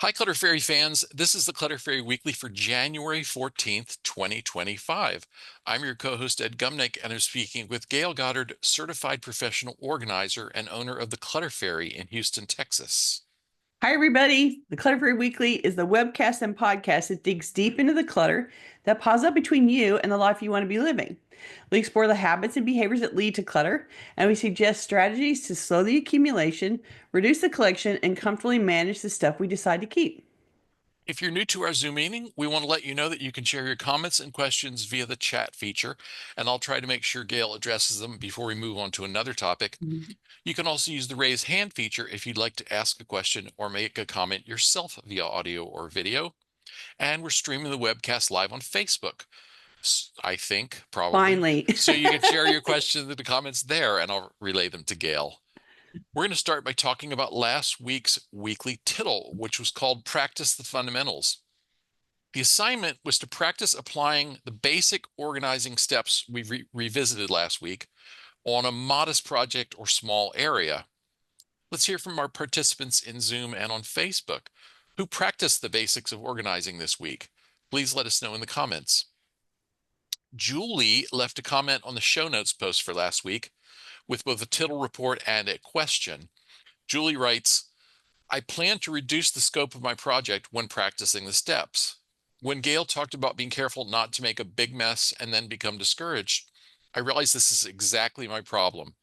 Hi, Clutter Fairy fans. This is the Clutter Fairy Weekly for January 14th, 2025. I'm your co-host, Ed Gumnick, and I'm speaking with Gayle Goddard, certified professional organizer and owner of the Clutter Fairy in Houston, Texas. Hi, everybody. The Clutter Fairy Weekly is the webcast and podcast that digs deep into the clutter that piles up between you and the life you want to be living. We explore the habits and behaviors that lead to clutter, and we suggest strategies to slow the accumulation, reduce the collection, and comfortably manage the stuff we decide to keep. If you're new to our Zoom meeting, we want to let you know that you can share your comments and questions via the chat feature, and I'll try to make sure Gayle addresses them before we move on to another topic. You can also use the raise hand feature if you'd like to ask a question or make a comment yourself via audio or video. And we're streaming the webcast live on Facebook. I think, probably. Finally. So you can share your questions in the comments there, and I'll relay them to Gayle. We're going to start by talking about last week's Weekly Tittle, which was called Practice the Fundamentals. The assignment was to practice applying the basic organizing steps we revisited last week on a modest project or small area. Let's hear from our participants in Zoom and on Facebook who practiced the basics of organizing this week. Please let us know in the comments. Julie left a comment on the show notes post for last week with both a tittle report and a question. Julie writes, I plan to reduce the scope of my project when practicing the steps. When Gayle talked about being careful not to make a big mess and then become discouraged, I realized this is exactly my problem.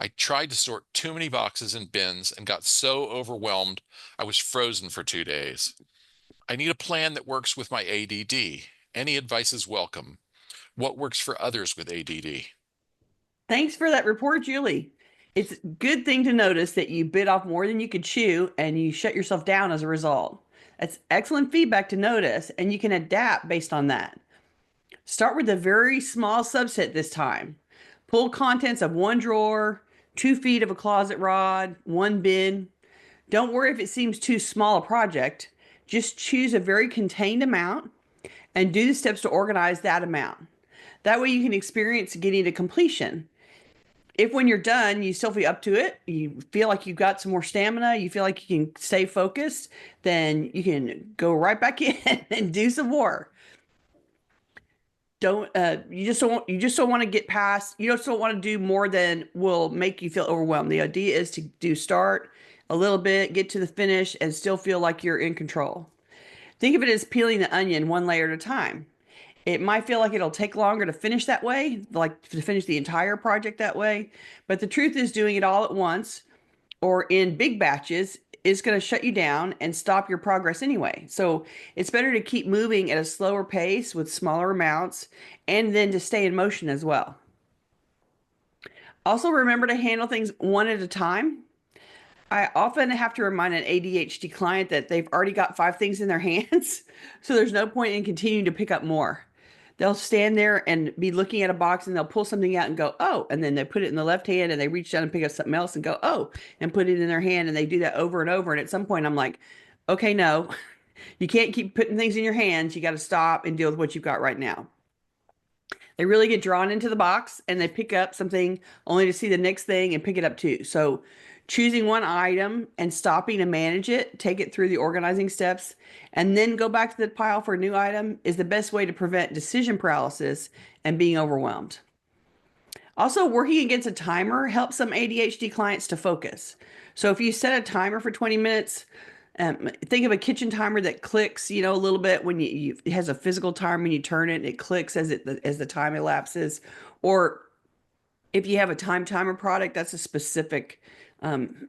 I tried to sort too many boxes and bins and got so overwhelmed I was frozen for 2 days. I need a plan that works with my ADD. Any advice is welcome. What works for others with ADD? Thanks for that report, Julie. It's a good thing to notice that you bit off more than you could chew and you shut yourself down as a result. That's excellent feedback to notice, and you can adapt based on that. Start with a very small subset this time. Pull contents of one drawer, 2 feet of a closet rod, one bin. Don't worry if it seems too small a project. Just choose a very contained amount and do the steps to organize that amount. That way you can experience getting to completion. If when you're done, you still feel up to it, you feel like you've got some more stamina, you feel like you can stay focused, then you can go right back in and do some more. Don't you just don't want to get past, you just don't want to do more than will make you feel overwhelmed. The idea is to start a little bit, get to the finish, and still feel like you're in control. Think of it as peeling the onion one layer at a time. It might feel like it'll take longer to finish that way, like to finish the entire project that way. But the truth is, doing it all at once or in big batches is going to shut you down and stop your progress anyway. So it's better to keep moving at a slower pace with smaller amounts and then to stay in motion as well. Also, remember to handle things one at a time. I often have to remind an ADHD client that they've already got 5 things in their hands, so there's no point in continuing to pick up more. They'll stand there and be looking at a box and they'll pull something out and go, oh, and then they put it in the left hand and they reach down and pick up something else and go, oh, and put it in their hand. And they do that over and over. And at some point, I'm like, okay, no, you can't keep putting things in your hands. You got to stop and deal with what you've got right now. They really get drawn into the box and they pick up something only to see the next thing and pick it up too. So choosing one item and stopping to manage it, take it through the organizing steps, and then go back to the pile for a new item is the best way to prevent decision paralysis and being overwhelmed. Also, working against a timer helps some ADHD clients to focus. So if you set a timer for 20 minutes, think of a kitchen timer that clicks, a little bit when it has a physical timer when you turn it, and it clicks as the time elapses. Or if you have a time timer product, that's a specific um,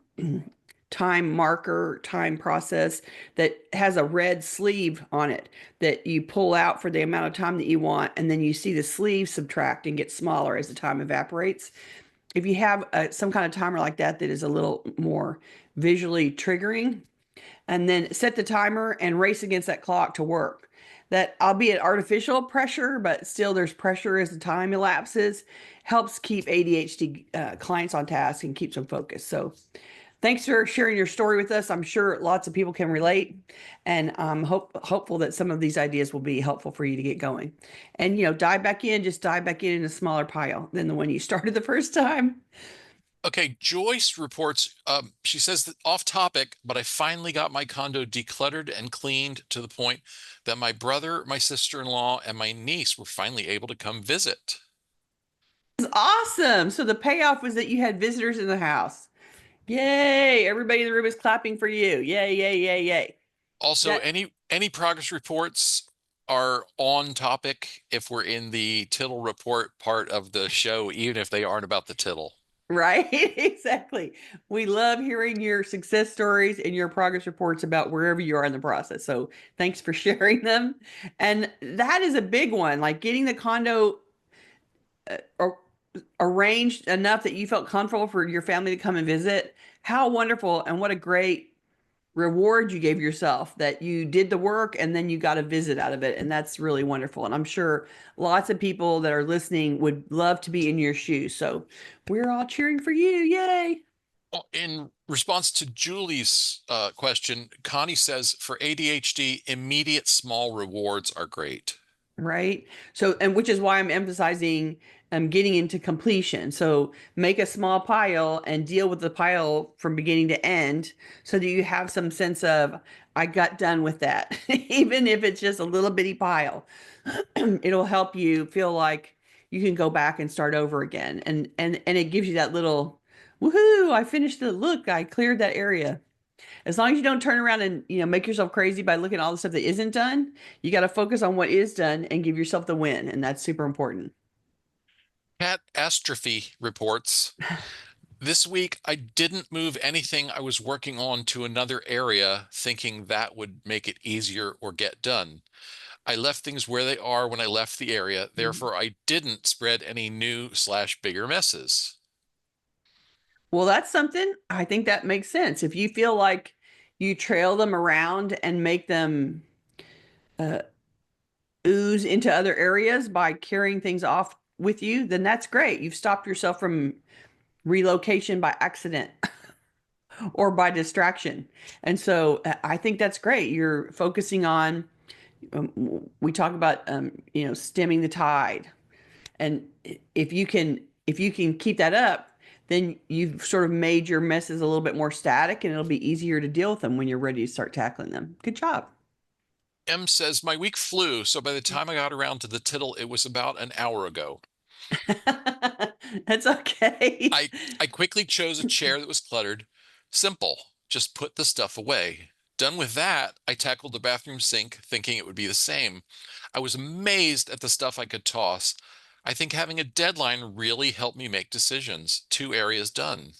time marker, time process that has a red sleeve on it that you pull out for the amount of time that you want, and then you see the sleeve subtract and get smaller as the time evaporates. If you have some kind of timer like that that is a little more visually triggering, and then set the timer and race against that clock to work. That, albeit artificial pressure, but still there's pressure as the time elapses, helps keep ADHD clients on task and keeps them focused. So thanks for sharing your story with us. I'm sure lots of people can relate, and I'm hopeful that some of these ideas will be helpful for you to get going. And, dive back in, just dive back in a smaller pile than the one you started the first time. Okay, Joyce reports, she says that off topic, but I finally got my condo decluttered and cleaned to the point that my brother, my sister-in-law, and my niece were finally able to come visit. It's awesome. So the payoff was that you had visitors in the house. Yay. Everybody in the room is clapping for you. Yay, yay, yay, yay. Also, That any progress reports are on topic if we're in the tittle report part of the show, even if they aren't about the tittle. right? Exactly. We love hearing your success stories and your progress reports about wherever you are in the process. So thanks for sharing them. And that is a big one, like getting the condo or arranged enough that you felt comfortable for your family to come and visit. How wonderful and what a great reward you gave yourself that you did the work and then you got a visit out of it. And that's really wonderful. And I'm sure lots of people that are listening would love to be in your shoes. So we're all cheering for you. Yay. Well, in response to Julie's question, Connie says for ADHD, immediate small rewards are great. Right. So, and which is why I'm emphasizing getting into completion. So make a small pile and deal with the pile from beginning to end so that you have some sense of, I got done with that. Even if it's just a little bitty pile, it'll help you feel like you can go back and start over again. And it gives you that little, woohoo, I finished the look, I cleared that area. As long as you don't turn around and, make yourself crazy by looking at all the stuff that isn't done, you got to focus on what is done and give yourself the win. And that's super important. Cat Astrophy reports, this week I didn't move anything I was working on to another area thinking that would make it easier or get done. I left things where they are when I left the area, therefore I didn't spread any new/bigger messes. Well, that's something I think that makes sense. If you feel like you trail them around and make them uh, ooze into other areas by carrying things off with you, then that's great. You've stopped yourself from relocation by accident or by distraction. And so I think that's great. You're focusing on, we talk about, stemming the tide. And if you can keep that up, then you've sort of made your messes a little bit more static and it'll be easier to deal with them when you're ready to start tackling them. Good job. M says, my week flew, so by the time I got around to the tittle, it was about an hour ago. That's okay. I I quickly chose a chair that was cluttered. Simple. Just put the stuff away. Done with that, I tackled the bathroom sink, thinking it would be the same. I was amazed at the stuff I could toss. I think having a deadline really helped me make decisions. 2 areas done.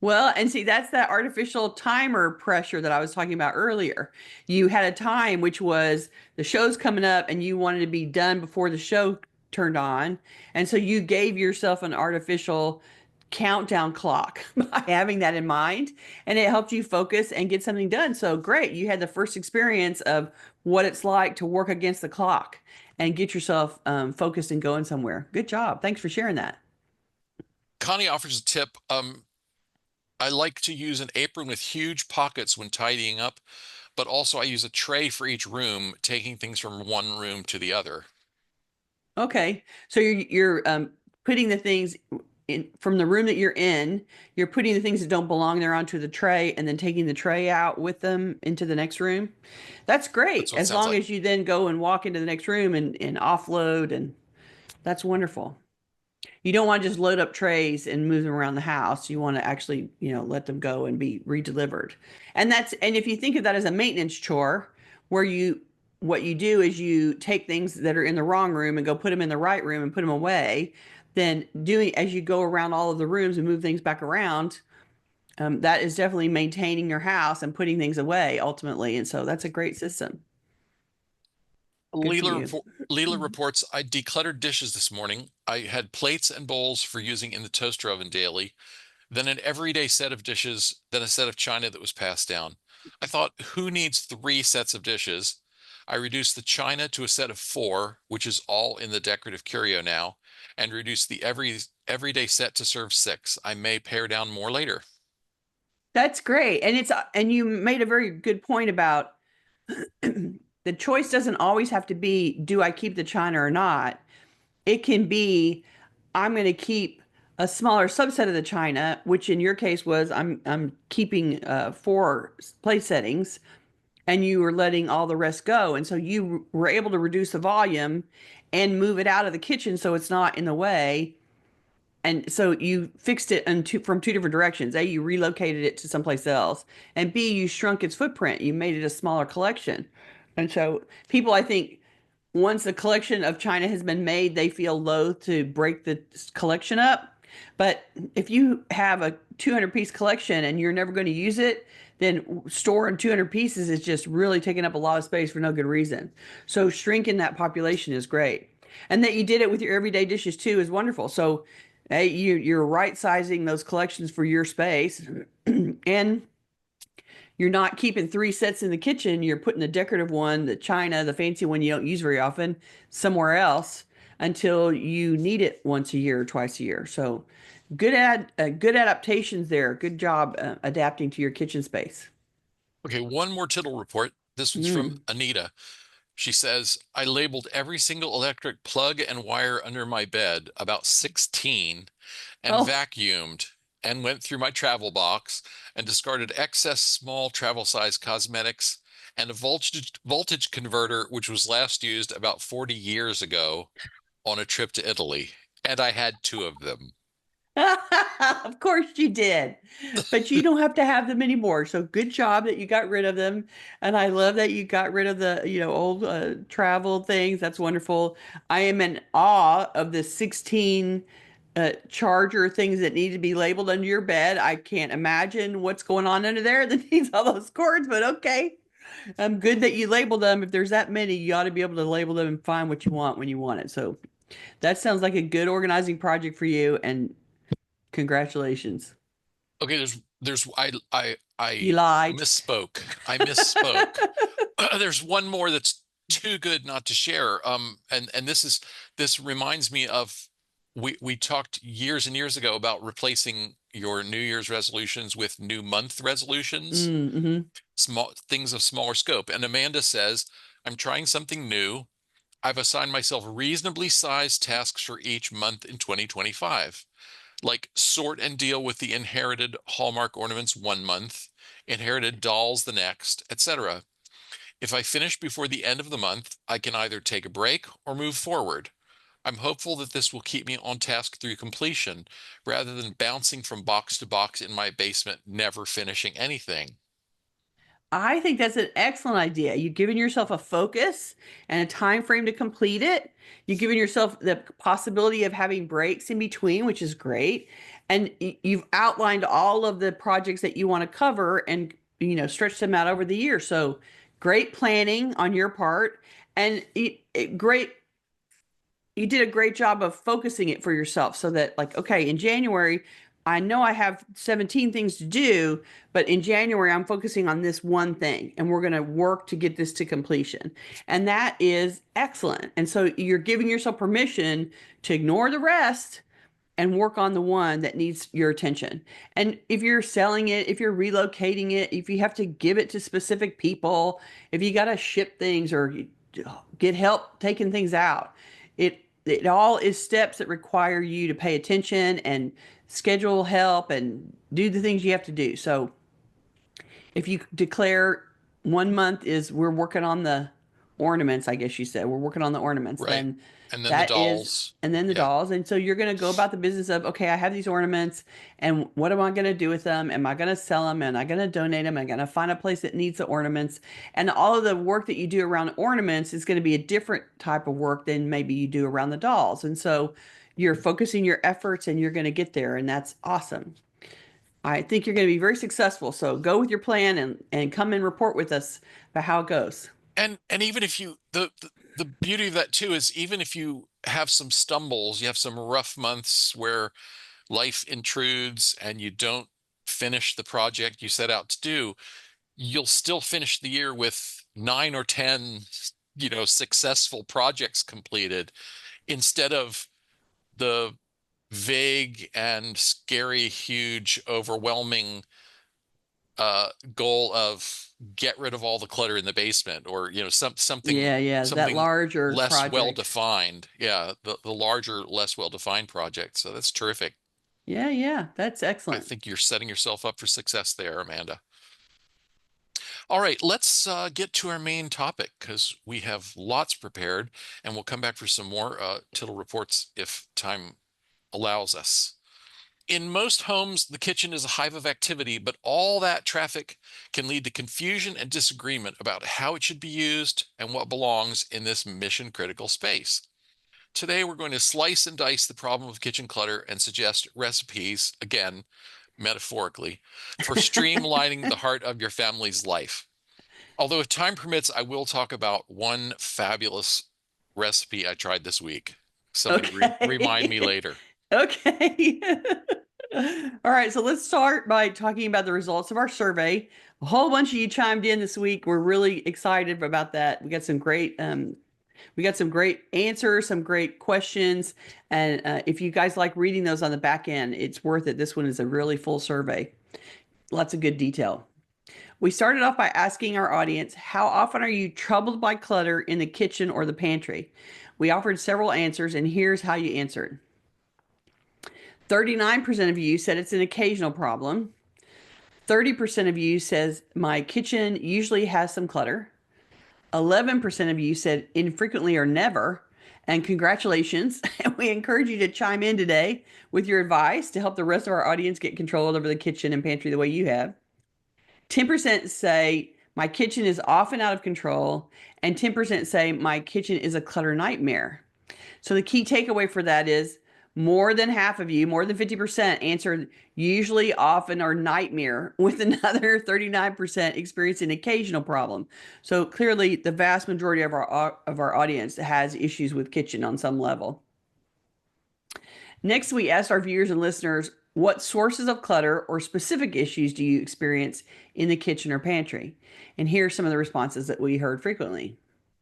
Well, and see, that's that artificial timer pressure that I was talking about earlier. You had a time which was the show's coming up and you wanted to be done before the show turned on. And so you gave yourself an artificial countdown clock by having that in mind. And it helped you focus and get something done. So great. You had the first experience of what it's like to work against the clock and get yourself focused and going somewhere. Good job. Thanks for sharing that. Connie offers a tip. I like to use an apron with huge pockets when tidying up, but also I use a tray for each room, taking things from one room to the other. Okay. So you're putting the things in from the room that you're in, you're putting the things that don't belong there onto the tray and then taking the tray out with them into the next room. That's great. That's what it As sounds long like. as you then go and walk into the next room and offload and that's wonderful. You don't want to just load up trays and move them around the house. You want to actually, let them go and be redelivered. And if you think of that as a maintenance chore, where what you do is you take things that are in the wrong room and go put them in the right room and put them away, then doing as you go around all of the rooms and move things back around, that is definitely maintaining your house and putting things away ultimately. And so that's a great system. Good for Leela, you. Leela reports, I decluttered dishes this morning. I had plates and bowls for using in the toaster oven daily, then an everyday set of dishes, then a set of china that was passed down. I thought, who needs 3 sets of dishes? I reduced the china to a set of 4, which is all in the decorative curio now, and reduced the everyday set to serve 6. I may pare down more later. That's great. And you made a very good point about the choice doesn't always have to be, do I keep the china or not? It can be, I'm going to keep a smaller subset of the china, which in your case was I'm keeping four place settings, and you were letting all the rest go, and so you were able to reduce the volume and move it out of the kitchen so it's not in the way. And so you fixed it from two different directions. A, you relocated it to someplace else, and B, you shrunk its footprint. You made it a smaller collection. And so people, I think, once the collection of china has been made, they feel loath to break the collection up. But if you have a 200-piece collection and you're never going to use it, then storing 200 pieces is just really taking up a lot of space for no good reason. So shrinking that population is great. And that you did it with your everyday dishes too is wonderful. So hey, you're right sizing those collections for your space. And you're not keeping three sets in the kitchen. You're putting the decorative one, the china, the fancy one you don't use very often, somewhere else until you need it once a year or twice a year. So good adaptations there. Good job adapting to your kitchen space. Okay, one more tittle report. This one's from Mm. Anita. She says, I labeled every single electric plug and wire under my bed, about 16, and Oh, vacuumed and went through my travel box and discarded excess small travel size cosmetics and a voltage converter, which was last used about 40 years ago on a trip to Italy. And I had two of them. of course you did. But you don't have to have them anymore. So good job that you got rid of them. And I love that you got rid of the, old travel things. That's wonderful. I am in awe of the 16 charger things that need to be labeled under your bed. I can't imagine what's going on under there that needs all those cords, but okay. I'm good that you labeled them. If there's that many, you ought to be able to label them and find what you want when you want it. So that sounds like a good organizing project for you, and congratulations. Okay, there's I You lied. misspoke. I misspoke. There's one more that's too good not to share. And this reminds me of we talked years and years ago about replacing your New Year's resolutions with new month resolutions, Mm-hmm. small things of smaller scope. And Amanda says, I'm trying something new. I've assigned myself reasonably sized tasks for each month in 2025, like sort and deal with the inherited Hallmark ornaments one month, inherited dolls the next, etc. If I finish before the end of the month, I can either take a break or move forward. I'm hopeful that this will keep me on task through completion rather than bouncing from box to box in my basement, never finishing anything. I think that's an excellent idea. You've given yourself a focus and a time frame to complete it. You've given yourself the possibility of having breaks in between, which is great. And you've outlined all of the projects that you want to cover and stretch them out over the year. So great planning on your part, and great, you did a great job of focusing it for yourself so that, like, okay, in January I know I have 17 things to do, but in January I'm focusing on this one thing and we're going to work to get this to completion. And that is excellent. And so you're giving yourself permission to ignore the rest and work on the one that needs your attention. And if you're selling it, if you're relocating it, if you have to give it to specific people, if you got to ship things or get help taking things out, it all is steps that require you to pay attention and schedule help and do the things you have to do. So if you declare one month is we're working on the ornaments, I guess you said we're working on the ornaments, Right. then And then the that is, dolls. and then the Yeah. dolls. And so you're going to go about the business of, okay, I have these ornaments and what am I going to do with them? Am I going to sell them? Am I going to donate them? Am I going to find a place that needs the ornaments? And all of the work that you do around ornaments is going to be a different type of work than maybe you do around the dolls. And so you're focusing your efforts and you're going to get there. And that's awesome. I think you're going to be very successful. So go with your plan and come and report with us about how it goes. And even if you the beauty of that too is even if you have some stumbles, you have some rough months where life intrudes and you don't finish the project you set out to do, you'll still finish the year with 9 or 10, successful projects completed instead of the vague and scary, huge, overwhelming goal of get rid of all the clutter in the basement, or something Yeah, that something larger less well project. defined. Yeah, the larger, less well defined project. So that's terrific. Yeah, yeah, that's I excellent. think you're setting yourself up for success there, Amanda. All right, let's get to our main topic because we have lots prepared, and we'll come back for some more tittle reports if time allows us. In most homes, the kitchen is a hive of activity, but all that traffic can lead to confusion and disagreement about how it should be used and what belongs in this mission critical space. Today, we're going to slice and dice the problem of kitchen clutter and suggest recipes, again, metaphorically, for streamlining the heart of your family's life. Although, if time permits, I will talk about one fabulous recipe I tried this week. Somebody remind me Okay. later. Okay. All right, so let's start by talking about the results of our survey. A whole bunch of you chimed in this week. We're really excited about that. We got some great answers, some great questions, and if you guys like reading those on the back end, it's worth it. This one is a really full survey. Lots of good detail. We started off by asking our audience, how often are you troubled by clutter in the kitchen or the pantry? We offered several answers, and here's how you answered. 39% of you said it's an occasional problem. 30% of you says my kitchen usually has some clutter. 11% of you said infrequently or never. And congratulations. We encourage you to chime in today with your advice to help the rest of our audience get control over the kitchen and pantry the way you have. 10% say my kitchen is often out of control, and 10% say my kitchen is a clutter nightmare. So the key takeaway for that is more than half of you, more than 50% answered usually, often, or nightmare, with another 39% experiencing occasional problem. So clearly the vast majority of our audience has issues with kitchen on some level. Next, we asked our viewers and listeners, what sources of clutter or specific issues do you experience in the kitchen or pantry? And here are some of the responses that we heard frequently.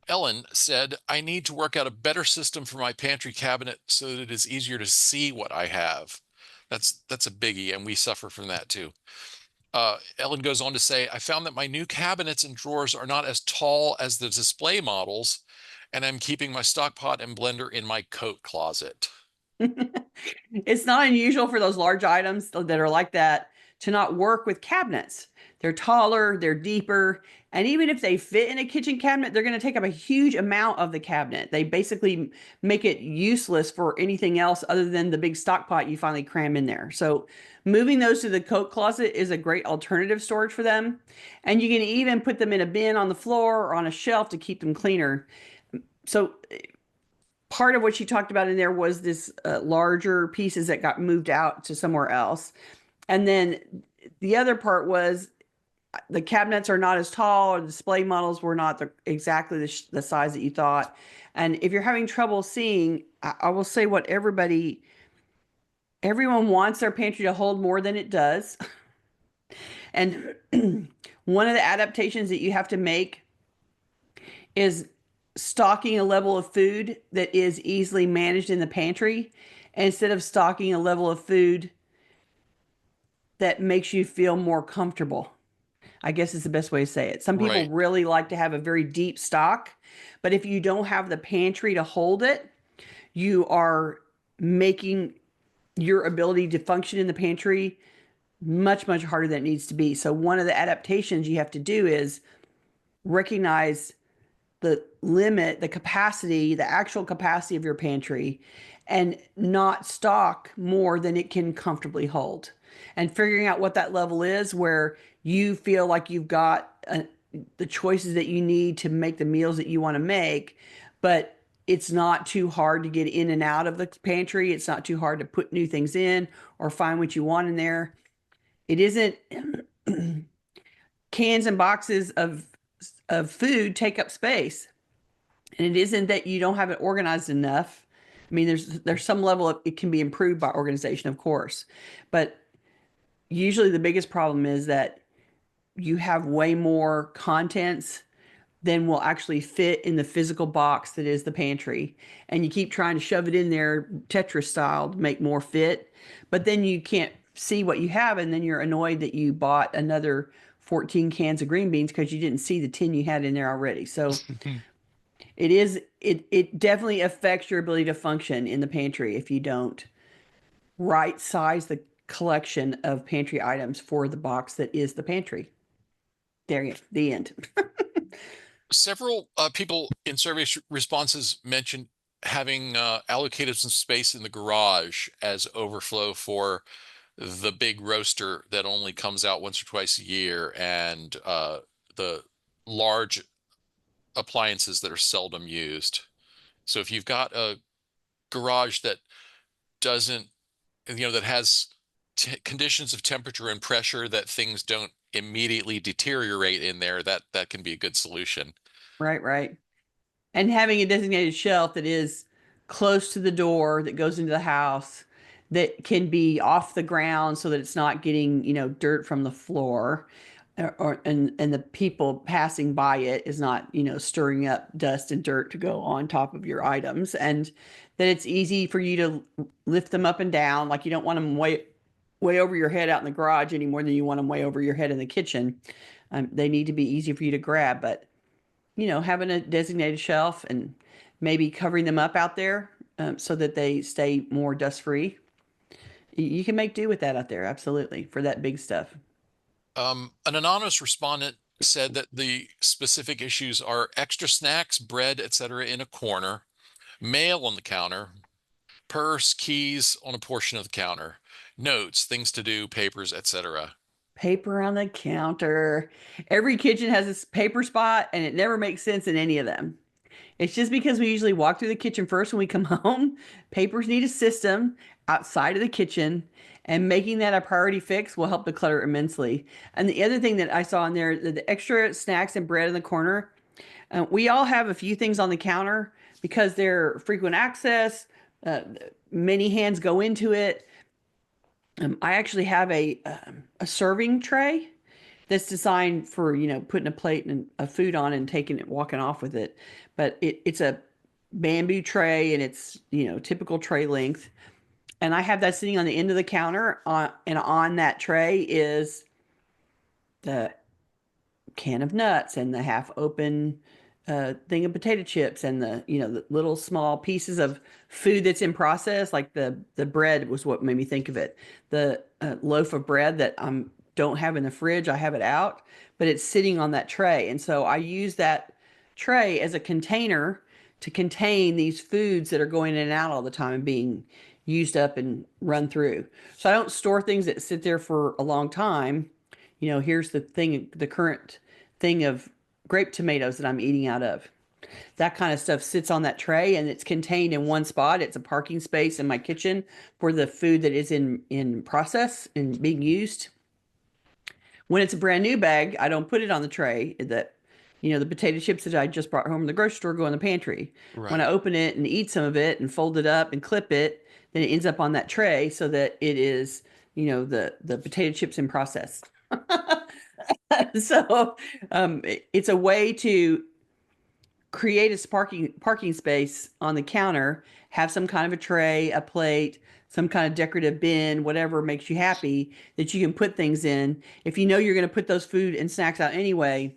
Ellen said, I need to work out a better system for my pantry cabinet so that it is easier to see what I have. That's a biggie, and we suffer from that too. Ellen goes on to say, I found that my new cabinets and drawers are not as tall as the display models, and I'm keeping my stock pot and blender in my coat closet. It's not unusual for those large items that are like that to not work with cabinets. They're taller, they're deeper, and even if they fit in a kitchen cabinet, they're going to take up a huge amount of the cabinet. They basically make it useless for anything else other than the big stock pot you finally cram in there. So moving those to the coat closet is a great alternative storage for them. And you can even put them in a bin on the floor or on a shelf to keep them cleaner. So part of what she talked about in there was this larger pieces that got moved out to somewhere else. And then the other part was the cabinets are not as tall, or the display models were not exactly the size that you thought. And if you're having trouble seeing, I will say what everyone wants their pantry to hold more than it does. And one of the adaptations that you have to make is stocking a level of food that is easily managed in the pantry instead of stocking a level of food that makes you feel more comfortable. I guess is the best way to say it. Some people Right. really like to have a very deep stock, but if you don't have the pantry to hold it, you are making your ability to function in the pantry much, much harder than it needs to be. So, one of the adaptations you have to do is recognize the limit, the capacity, the actual capacity of your pantry, and not stock more than it can comfortably hold. And figuring out what that level is where you feel like you've got the choices that you need to make the meals that you want to make, but it's not too hard to get in and out of the pantry. It's not too hard to put new things in or find what you want in there. It isn't cans and boxes of food take up space. And it isn't that you don't have it organized enough. I mean, there's some level of it can be improved by organization, of course, but usually the biggest problem is that you have way more contents than will actually fit in the physical box that is the pantry, and you keep trying to shove it in there Tetris style to make more fit, but then you can't see what you have, and then you're annoyed that you bought another 14 cans of green beans because you didn't see the tin you had in there already. So it definitely affects your ability to function in the pantry if you don't right size the collection of pantry items for the box that is the pantry. There you go, the end. Several people in survey responses mentioned having allocated some space in the garage as overflow for the big roaster that only comes out once or twice a year, and the large appliances that are seldom used. So if you've got a garage that doesn't, that has conditions of temperature and pressure that things don't immediately deteriorate in there, that can be a good solution. Right, right. And having a designated shelf that is close to the door that goes into the house that can be off the ground so that it's not getting, dirt from the floor and the people passing by it is not, stirring up dust and dirt to go on top of your items, and that it's easy for you to lift them up and down. Like you don't want them way over your head out in the garage any more than you want them way over your head in the kitchen. They need to be easy for you to grab, but having a designated shelf and maybe covering them up out there so that they stay more dust free. You can make do with that out there, absolutely, for that big stuff. An anonymous respondent said that the specific issues are extra snacks, bread, etc. in a corner, mail on the counter, purse, keys on a portion of the counter, notes, things to do, papers, etc. Paper on the counter. Every kitchen has this paper spot, and it never makes sense in any of them. It's just because we usually walk through the kitchen first when we come home. Papers need a system outside of the kitchen, and making that a priority fix will help the clutter immensely. And the other thing that I saw in there, the extra snacks and bread in the corner, we all have a few things on the counter because they're frequent access. Uh, Many hands go into it. I actually have a serving tray that's designed for putting a plate and a food on and taking it walking off with it, but it's a bamboo tray and it's typical tray length, and I have that sitting on the end of the counter and on that tray is the can of nuts and the half open thing of potato chips and the little small pieces of food that's in process, like the bread was what made me think of it. The loaf of bread that I don't have in the fridge, I have it out, but it's sitting on that tray, and so I use that tray as a container to contain these foods that are going in and out all the time and being used up and run through. So I don't store things that sit there for a long time. Here's the current thing of grape tomatoes that I'm eating out of. That kind of stuff sits on that tray and it's contained in one spot. It's a parking space in my kitchen for the food that is in process and being used. When it's a brand new bag, I don't put it on the tray. The potato chips that I just brought home from the grocery store go in the pantry. When I Right. open it and eat some of it and fold it up and clip it, then it ends up on that tray so that it is, the potato chips in process. So it's a way to create a parking space on the counter, have some kind of a tray, a plate, some kind of decorative bin, whatever makes you happy that you can put things in. If you know you're going to put those food and snacks out anyway,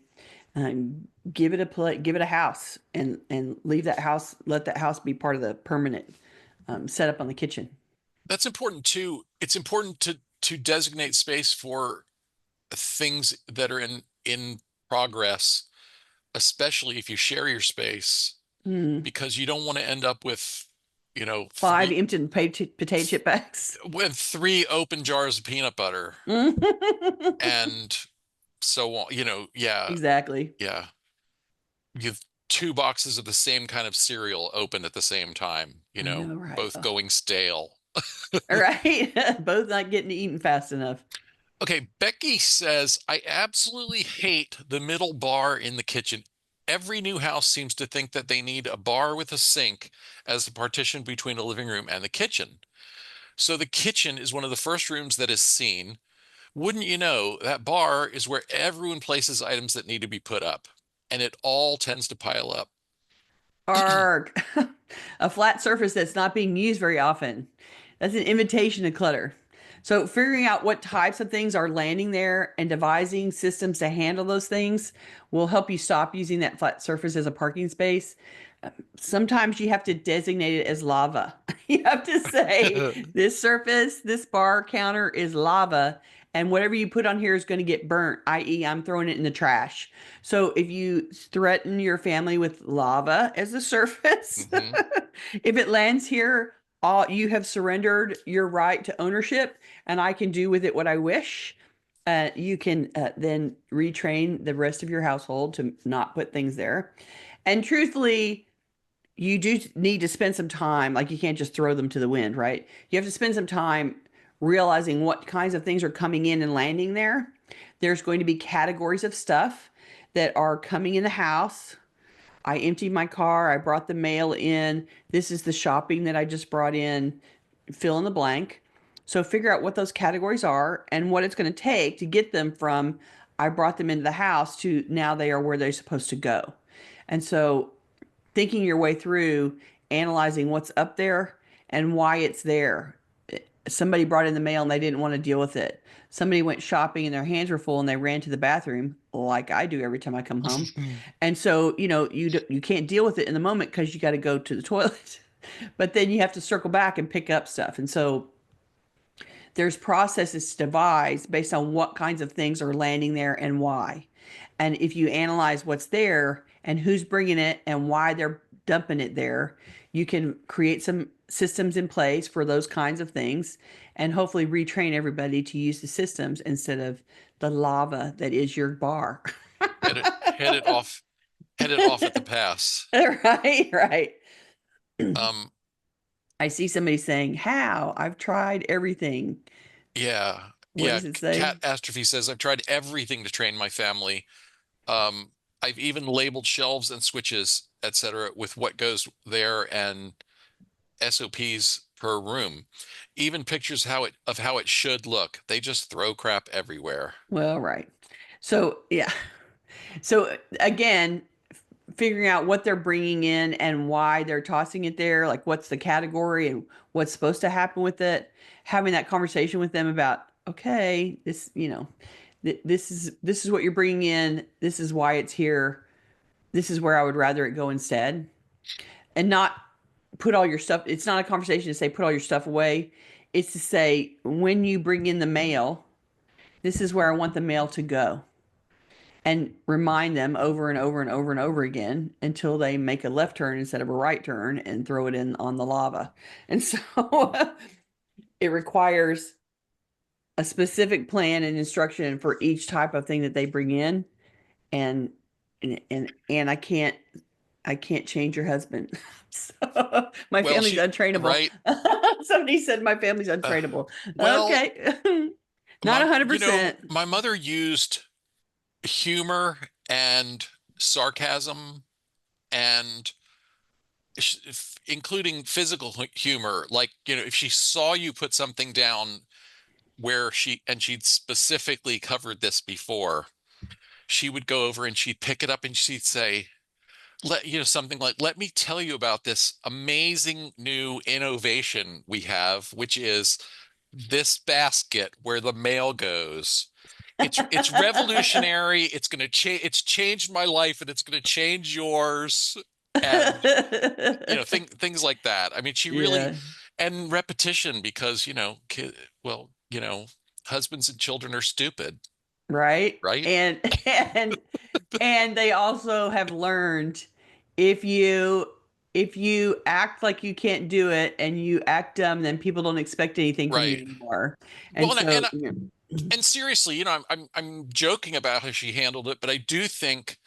give it a plate, give it a house, and leave that house. Let that house be part of the permanent setup on the kitchen. That's important too. It's important to designate space for things that are in progress, especially if you share your space, Mm. because you don't want to end up Five empty potato chip bags. with three open jars of peanut butter and so on. Yeah, Exactly. yeah. You have two boxes of the same kind of cereal open at the same time, I know, right? both Oh. going stale. All right. Both not getting eaten fast enough. Okay, Becky says, I absolutely hate the middle bar in the kitchen. Every new house seems to think that they need a bar with a sink as the partition between the living room and the kitchen. So the kitchen is one of the first rooms that is seen. Wouldn't you know, that bar is where everyone places items that need to be put up, and it all tends to pile up. Arg. A flat surface that's not being used very often. That's an invitation to clutter. So figuring out what types of things are landing there and devising systems to handle those things will help you stop using that flat surface as a parking space. Sometimes you have to designate it as lava. You have to say, this surface, this bar counter is lava, and whatever you put on here is going to get burnt, i.e., I'm throwing it in the trash. So if you threaten your family with lava as a surface, Hmm. if it lands here, all you have surrendered your right to ownership, and I can do with it what I wish. You can then retrain the rest of your household to not put things there. And truthfully, you do need to spend some time, like you can't just throw them to the wind, right? You have to spend some time realizing what kinds of things are coming in and landing there. There's going to be categories of stuff that are coming in the house. I emptied my car, I brought the mail in. This is the shopping that I just brought in. Fill in the blank. So figure out what those categories are and what it's going to take to get them from I brought them into the house to now they are where they're supposed to go. And so thinking your way through analyzing what's up there and why it's there. Somebody brought in the mail and they didn't want to deal with it. Somebody went shopping and their hands were full and they ran to the bathroom like I do every time I come home. And so, you can't deal with it in the moment because you got to go to the toilet. But then you have to circle back and pick up stuff. And so there's processes to devise based on what kinds of things are landing there and why. And if you analyze what's there and who's bringing it and why they're dumping it there, you can create some systems in place for those kinds of things and hopefully retrain everybody to use the systems instead of the lava that is your bar. Head it off, head it off at the pass. Right, right. Um, I see somebody saying, how? I've tried everything. yeah, What yeah. does it Cat say? Astrophy says I've tried everything to train my family. Um, I've even labeled shelves and switches, etc., with what goes there and SOPs per room. Even pictures how it should look. They just throw crap everywhere. Well, right. So, yeah. So, again, figuring out what they're bringing in and why they're tossing it there, like what's the category and what's supposed to happen with it, having that conversation with them about, okay, this is what you're bringing in, this is why it's here, this is where I would rather it go instead, and not put all your stuff. It's not a conversation to say put all your stuff away. It's to say when you bring in the mail, this is where I want the mail to go and remind them over and over and over and over again until they make a left turn instead of a right turn and throw it in on the lava. And so it requires a specific plan and instruction for each type of thing that they bring in. And and I can't change your husband. So, my Well, family's she untrainable. right. Somebody said my family's Uh, untrainable. well, Okay. Not 100%. my mother used humor and sarcasm and including physical humor. Like, if she saw you put something down she'd specifically covered this before, she would go over and she'd pick it up and she'd say, something like, let me tell you about this amazing new innovation we have, which is this basket where the mail goes. It's revolutionary. It's going to change. It's changed my life, and it's going to change yours. And things like that. I mean, she really, Yeah. and repetition because husbands and children are stupid, Right. right? And they also have learned if you act like you can't do it and you act dumb, then people don't expect anything from you Right. anymore. And Well, so, and seriously, I'm joking about how she handled it, but I do think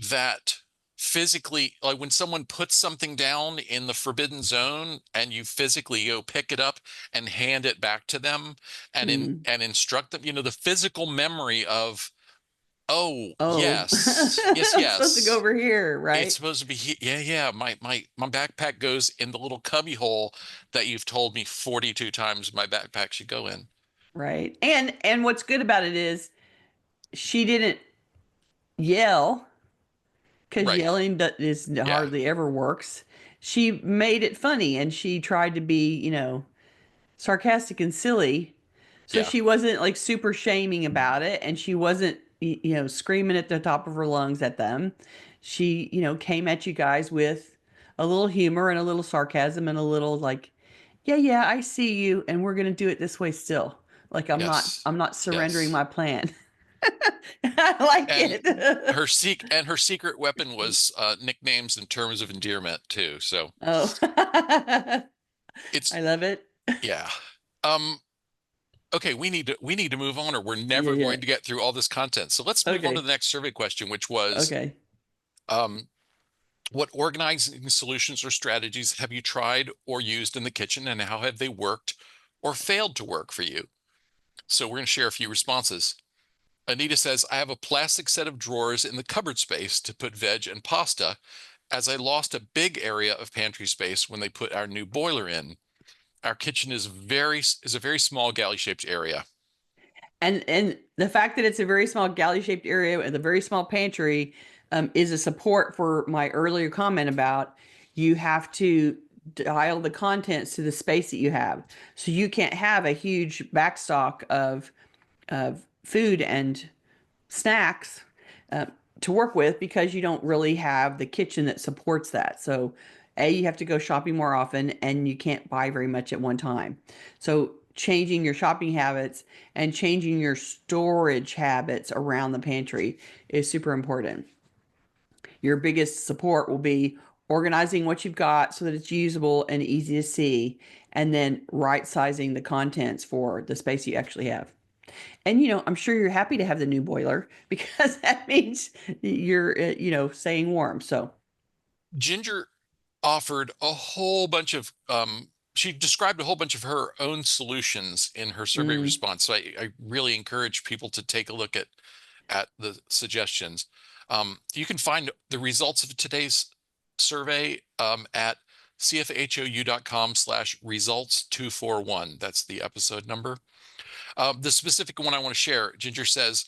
that physically, like when someone puts something down in the forbidden zone and you physically go pick it up and hand it back to them mm, and instruct them, the physical memory of, oh, oh, yes, yes, I'm supposed to go yes. over here, It's right? supposed to be yeah, yeah. My backpack goes in the little cubby hole that you've told me 42 times my backpack should go in. Right. And what's good about it is she didn't yell because Right. yelling is Yeah. hardly ever works. She made it funny and she tried to be, sarcastic and silly, So Yeah. she wasn't like super shaming about it, and she wasn't, screaming at the top of her lungs at them. She, came at you guys with a little humor and a little sarcasm and a little like, yeah, yeah, I see you, and we're gonna do it this way still. Like Yes. I'm not surrendering Yes. my plan. I like And it. her secret weapon was nicknames and terms of endearment too. So Oh, it's I love it. yeah. Um, okay, we need to move on, or we're Yeah, never yeah. going to get through all this content. So let's move on to Okay. the next survey question, which was Okay. um, what organizing solutions or strategies have you tried or used in the kitchen, and how have they worked or failed to work for you? So we're going to share a few responses. Anita says, I have a plastic set of drawers in the cupboard space to put veg and pasta, as I lost a big area of pantry space when they put our new boiler in. Our kitchen is a very small galley-shaped area. And the fact that it's a very small galley shaped area with a very small pantry is a support for my earlier comment about you have to dial the contents to the space that you have. So you can't have a huge backstock of food and snacks uh, to work with because you don't really have the kitchen that supports that. So, A, you have to go shopping more often and you can't buy very much at one time. So, changing your shopping habits and changing your storage habits around the pantry is super important. Your biggest support will be organizing what you've got so that it's usable and easy to see, and then right sizing the contents for the space you actually have. And I'm sure you're happy to have the new boiler because that means you're staying warm. So, Ginger offered a whole bunch of she described a whole bunch of her own solutions in her survey mm, response. So I really encourage people to take a look at the suggestions. You can find the results of today's survey at cfhou.com/results241. That's the episode number. The specific one I want to share, Ginger says,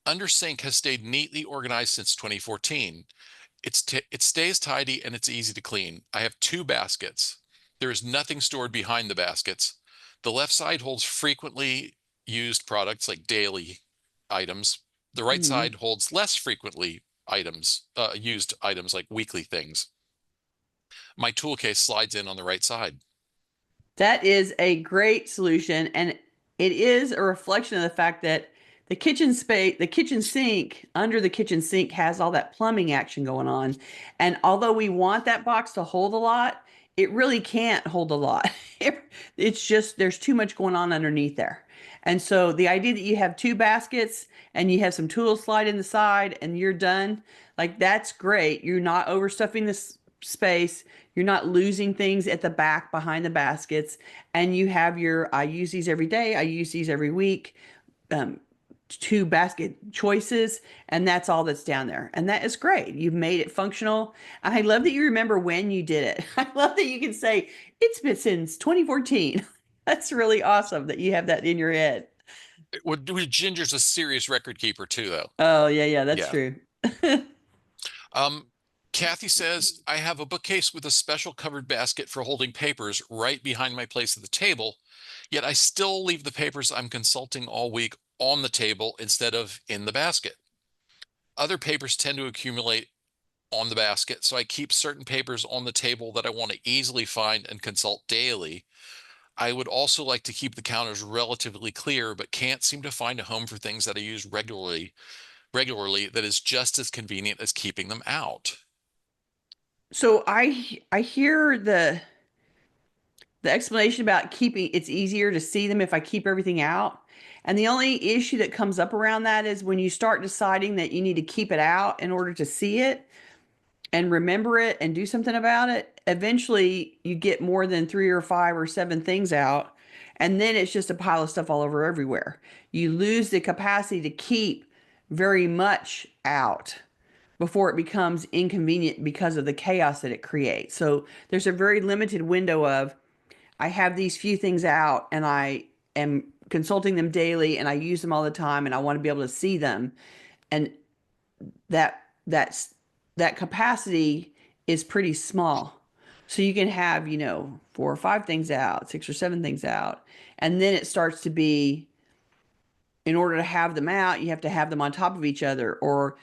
under sink has stayed neatly organized since 2014. It stays tidy and it's easy to clean. I have two baskets. There is nothing stored behind the baskets. The left side holds frequently used products like daily items. The right mm. side holds less frequently used items like weekly things. My tool case slides in on the right side. That is a great solution. And it is a reflection of the fact that the kitchen sink, under the kitchen sink has all that plumbing action going on. And although we want that box to hold a lot, it really can't hold a lot. It's just there's too much going on underneath there. And so the idea that you have two baskets and you have some tools slide in the side and you're done, like that's great. You're not overstuffing this space. You're not losing things at the back behind the baskets. And you have I use these every day. I use these every week. Um, Two basket choices, and that's all that's down there. And that is great. You've made it functional. I love that you remember when you did it. I love that you can say it's been since 2014. That's really awesome that you have that in your head. Ginger's a serious record keeper too, though. Oh, yeah, yeah, that's Yeah. true. Um, Kathy says, I have a bookcase with a special covered basket for holding papers right behind my place at the table, yet I still leave the papers I'm consulting all week on the table instead of in the basket. Other papers tend to accumulate on the basket, so I keep certain papers on the table that I want to easily find and consult daily. I would also like to keep the counters relatively clear, but can't seem to find a home for things that I use regularly that is just as convenient as keeping them out. So I hear the explanation about keeping it's easier to see them if I keep everything out. And the only issue that comes up around that is when you start deciding that you need to keep it out in order to see it and remember it and do something about it, eventually you get more than three or five or seven things out. And then it's just a pile of stuff all over everywhere. You lose the capacity to keep very much out before it becomes inconvenient because of the chaos that it creates. So there's a very limited window of I have these few things out and I am consulting them daily and I use them all the time and I want to be able to see them. And that's that capacity is pretty small. So you can have, four or five things out, six or seven things out, and then it starts to be in order to have them out, you have to have them on top of each other, or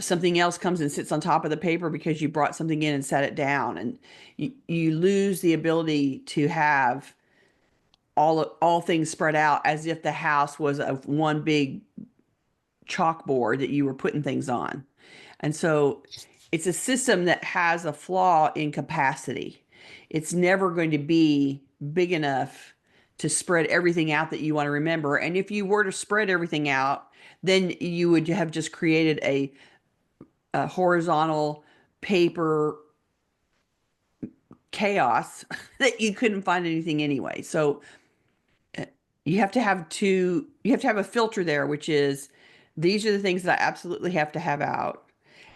something else comes and sits on top of the paper because you brought something in and set it down, and you lose the ability to have all things spread out as if the house was a one big chalkboard that you were putting things on. And so it's a system that has a flaw in capacity. It's never going to be big enough to spread everything out that you want to remember. And if you were to spread everything out, then you would have just created a horizontal paper chaos that you couldn't find anything anyway. So you have to have a filter there, which is these are the things that I absolutely have to have out.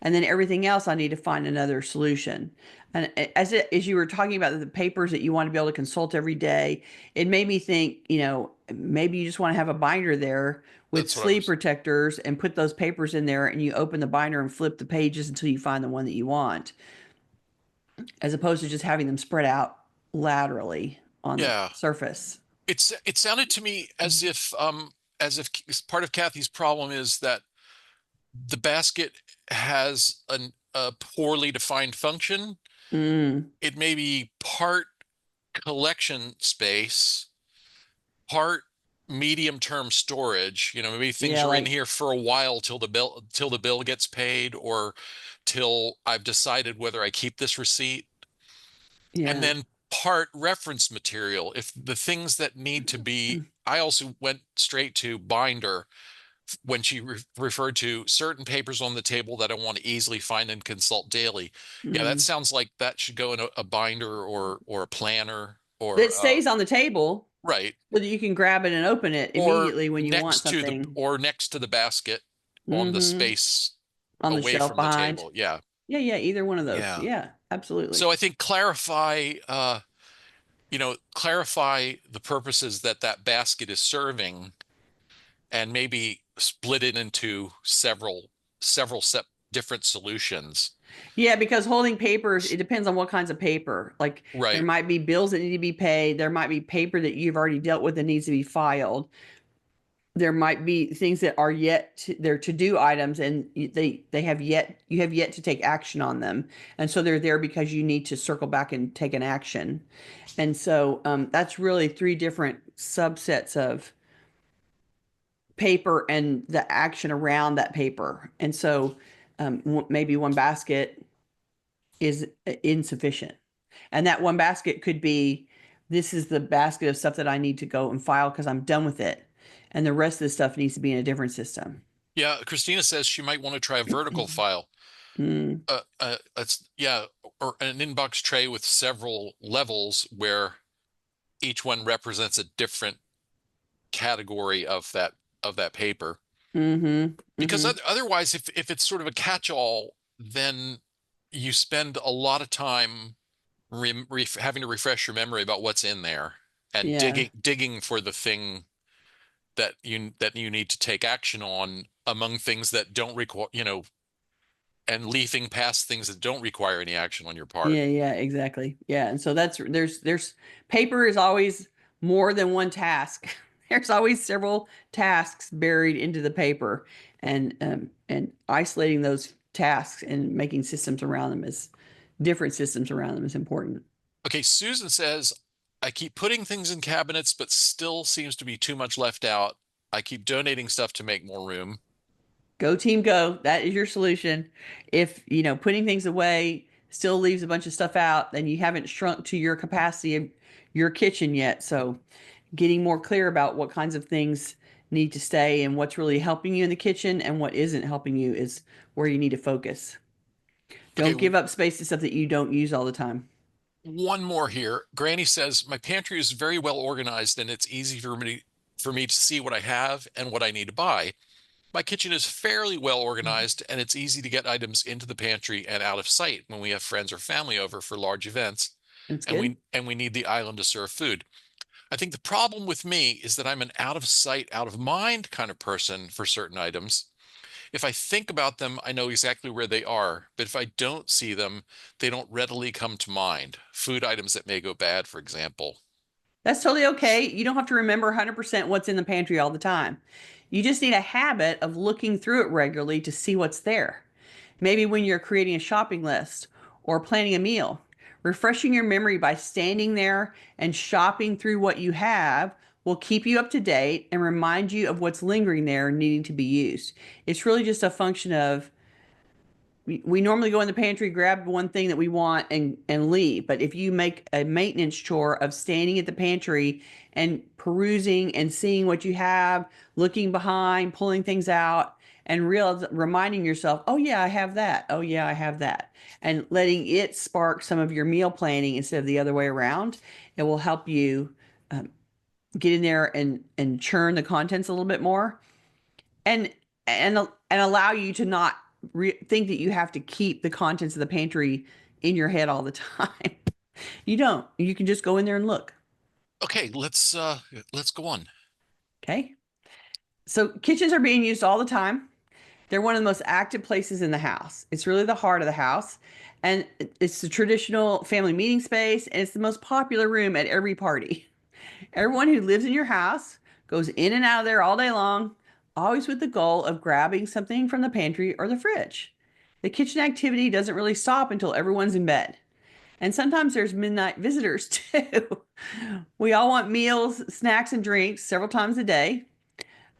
And then everything else I need to find another solution. And as you were talking about the papers that you want to be able to consult every day, it made me think, maybe you just want to have a binder there with That's what I sleeve was. protectors and put those papers in there, and you open the binder and flip the pages until you find the one that you want, as opposed to just having them spread out laterally on the Yeah. surface. It sounded to me as if part of Kathy's problem is that the basket has a poorly defined function. Mm, It may be part collection space, part medium term storage. Maybe things yeah, are in like here for a while till the bill gets paid, or till I've decided whether I keep this receipt. And yeah. then part reference material. If the things that need to be, I also went straight to binder when she referred to certain papers on the table that I want to easily find and consult daily. Yeah, that Mm. sounds like that should go in a binder or a planner That or stays on the table right, so that you can grab it and open it or immediately when you want something. next to the basket on the Hmm. space On the away shelf from the behind. table. Yeah. Yeah, yeah, either one of those. Yeah. Yeah, absolutely. So I think clarify the purposes that that basket is serving, and maybe split it into several different solutions. Yeah, because holding papers, it depends on what kinds of paper. Like there Right. might be bills that need to be paid. There might be paper that you've already dealt with that needs to be filed. There might be things that are they're to-do items, and you have yet to take action on them. And so they're there because you need to circle back and take an action. And so that's really three different subsets of paper and the action around that paper. And so maybe one basket is insufficient. And that one basket could be, this is the basket of stuff that I need to go and file because I'm done with it. And the rest of the stuff needs to be in a different system. Yeah, Christina says she might want to try a vertical file. Mm, That's yeah, or an inbox tray with several levels where each one represents a different category of that paper. mm-hmm, Because mm-hmm. otherwise, if it's sort of a catch-all, then you spend a lot of time having to refresh your memory about what's in there and Yeah. digging for the thing that you need to take action on among things that don't require, and leafing past things that don't require any action on your part. Yeah, yeah, exactly. Yeah. And so there's paper is always more than one task. There's always several tasks buried into the paper, and isolating those tasks and making systems around them is different systems around them is important. Okay, Susan says, I keep putting things in cabinets, but still seems to be too much left out. I keep donating stuff to make more room. Go team go. That is your solution. If, putting things away still leaves a bunch of stuff out, then you haven't shrunk to your capacity of your kitchen yet. So getting more clear about what kinds of things need to stay and what's really helping you in the kitchen and what isn't helping you is where you need to focus. Okay, Don't give up space to stuff that you don't use all the time. one more here. Granny says, my pantry is very well organized and it's easy for me to see what I have and what I need to buy. My kitchen is fairly well organized and it's easy to get items into the pantry and out of sight when we have friends or family over for large events That's and good. we need the island to serve food. I think the problem with me is that I'm an out of sight, out of mind kind of person for certain items. If I think about them, I know exactly where they are, but if I don't see them, they don't readily come to mind. Food items that may go bad, for example. That's totally okay. You don't have to remember 100% what's in the pantry all the time. You just need a habit of looking through it regularly to see what's there. Maybe when you're creating a shopping list or planning a meal, refreshing your memory by standing there and shopping through what you have will keep you up to date and remind you of what's lingering there needing to be used. It's really just a function of we normally go in the pantry, grab one thing that we want and leave. But if you make a maintenance chore of standing at the pantry and perusing and seeing what you have, looking behind, pulling things out, and reminding yourself, oh yeah, I have that. Oh yeah, I have that. And letting it spark some of your meal planning instead of the other way around, it will help you um, get in there and churn the contents a little bit more and and allow you to not think that you have to keep the contents of the pantry in your head all the time. You don't. You can just go in there and look. Okay, let's go on. Okay. So kitchens are being used all the time. They're one of the most active places in the house. It's really the heart of the house. And it's the traditional family meeting space, and it's the most popular room at every party. Everyone who lives in your house goes in and out of there all day long, always with the goal of grabbing something from the pantry or the fridge. The kitchen activity doesn't really stop until everyone's in bed. And sometimes there's midnight visitors too. We all want meals, snacks, and drinks several times a day.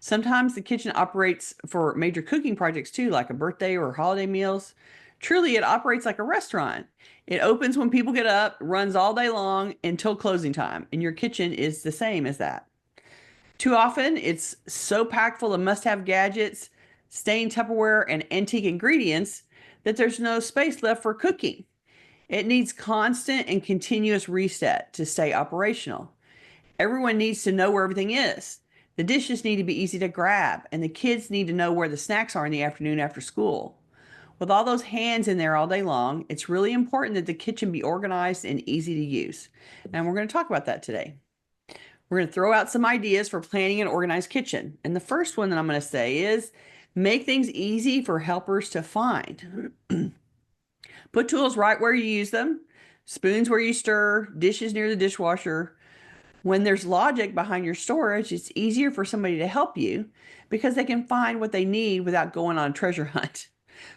Sometimes the kitchen operates for major cooking projects too, like a birthday or holiday meals. Truly, it operates like a restaurant. It opens when people get up, runs all day long until closing time, and your kitchen is the same as that. Too often, it's so packed full of must have gadgets, stained Tupperware, and antique ingredients that there's no space left for cooking. It needs constant and continuous reset to stay operational. Everyone needs to know where everything is. The dishes need to be easy to grab, and the kids need to know where the snacks are in the afternoon after school. With all those hands in there all day long, it's really important that the kitchen be organized and easy to use. And we're going to talk about that today. We're going to throw out some ideas for planning an organized kitchen. And the first one that I'm going to say is make things easy for helpers to find. Put tools right where you use them, spoons where you stir, dishes near the dishwasher. When there's logic behind your storage, it's easier for somebody to help you because they can find what they need without going on a treasure hunt.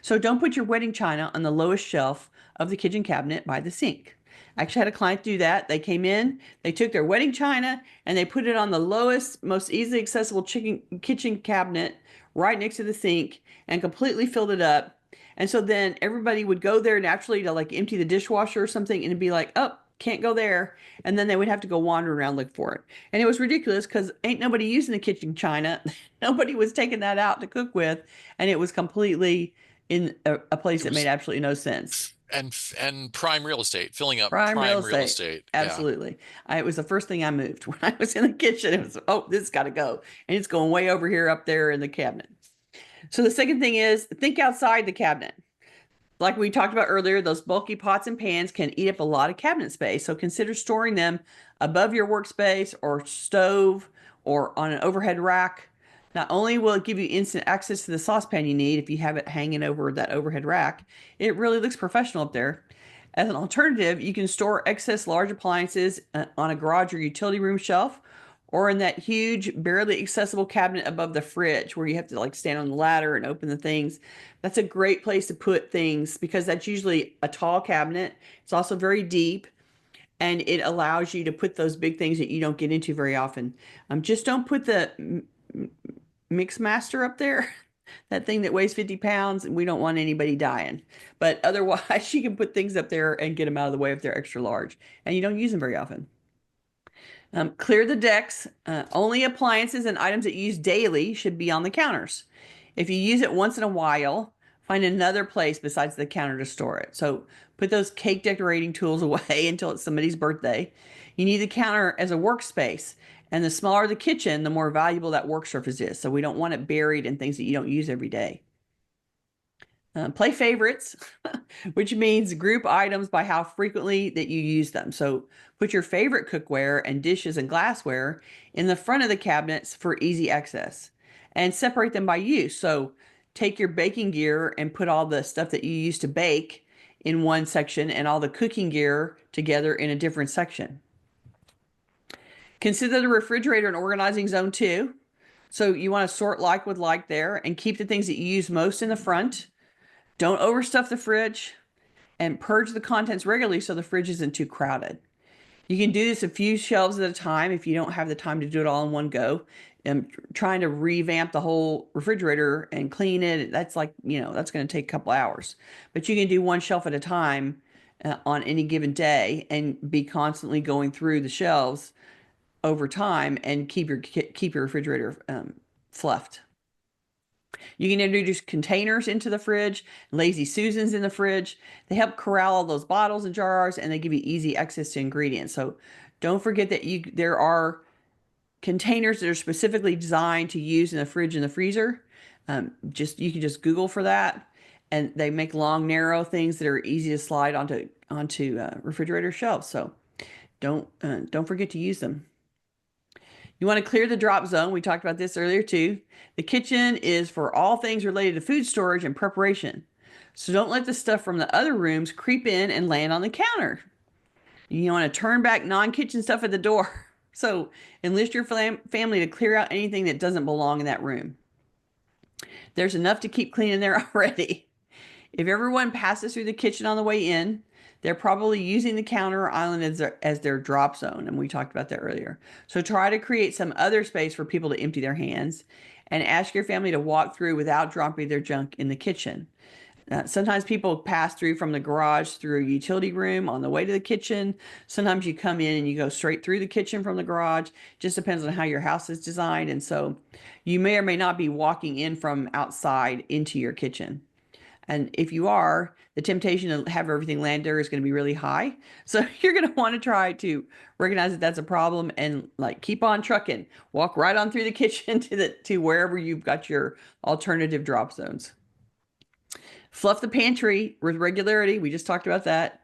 So don't put your wedding china on the lowest shelf of the kitchen cabinet by the sink. I actually had a client do that. They came in, they took their wedding china and they put it on the lowest, most easily accessible kitchen cabinet right next to the sink and completely filled it up. And so then everybody would go there naturally to like empty the dishwasher or something and it'd be like, oh, can't go there. And then they would have to go wander around look for it. And it was ridiculous because ain't nobody using the kitchen china. Nobody was taking that out to cook with. And it was completely in a place It that made was absolutely no sense. and prime real estate, filling up Prime real prime real estate. estate. Yeah. Absolutely. It was the first thing I moved when I was in the kitchen. It was, oh, this got to go. And it's going way over here up there in the cabinet. So the second thing is think outside the cabinet. Like we talked about earlier, those bulky pots and pans can eat up a lot of cabinet space. So consider storing them above your workspace or stove or on an overhead rack. Not only will it give you instant access to the saucepan you need if you have it hanging over that overhead rack, it really looks professional up there. As an alternative, you can store excess large appliances on a garage or utility room shelf or in that huge, barely accessible cabinet above the fridge where you have to like stand on the ladder and open the things. That's a great place to put things because that's usually a tall cabinet. It's also very deep and it allows you to put those big things that you don't get into very often. Just don't put the mix master up there. That thing that weighs 50 pounds, and we don't want anybody dying. But otherwise, you can put things up there and get them out of the way if they're extra large, and you don't use them very often. Clear the decks. Only appliances and items that you use daily should be on the counters. If you use it once in a while, find another place besides the counter to store it. So put those cake decorating tools away until it's somebody's birthday. You need the counter as a workspace. And the smaller the kitchen, the more valuable that work surface is. So we don't want it buried in things that you don't use every day. Play favorites, which means group items by how frequently that you use them. So put your favorite cookware and dishes and glassware in the front of the cabinets for easy access and separate them by use. So take your baking gear and put all the stuff that you use to bake in one section and all the cooking gear together in a different section. Consider the refrigerator an organizing zone too. So you want to sort like with like there and keep the things that you use most in the front. Don't overstuff the fridge and purge the contents regularly so the fridge isn't too crowded. You can do this a few shelves at a time if you don't have the time to do it all in one go. And trying to revamp the whole refrigerator and clean it, that's like, that's going to take a couple hours. But you can do one shelf at a time on any given day and be constantly going through the shelves over time and keep your refrigerator fluffed. You can introduce containers into the fridge, lazy Susans in the fridge. They help corral all those bottles and jars, and they give you easy access to ingredients. So don't forget that there are containers that are specifically designed to use in the fridge and the freezer. You can just Google for that, and they make long, narrow things that are easy to slide onto refrigerator shelves. So don't forget to use them. You want to clear the drop zone. We talked about this earlier too. The kitchen is for all things related to food storage and preparation. So don't let the stuff from the other rooms creep in and land on the counter. You want to turn back non-kitchen stuff at the door. So enlist your family to clear out anything that doesn't belong in that room. There's enough to keep clean in there already. If everyone passes through the kitchen on the way in, they're probably using the counter or island as their drop zone. And we talked about that earlier. So try to create some other space for people to empty their hands and ask your family to walk through without dropping their junk in the kitchen. Sometimes people pass through from the garage through a utility room on the way to the kitchen. Sometimes you come in and you go straight through the kitchen from the garage. Just depends on how your house is designed. And so you may or may not be walking in from outside into your kitchen. And if you are, the temptation to have everything land there is going to be really high. So you're going to want to try to recognize that that's a problem and like keep on trucking. Walk right on through the kitchen to wherever you've got your alternative drop zones. Fluff the pantry with regularity. We just talked about that.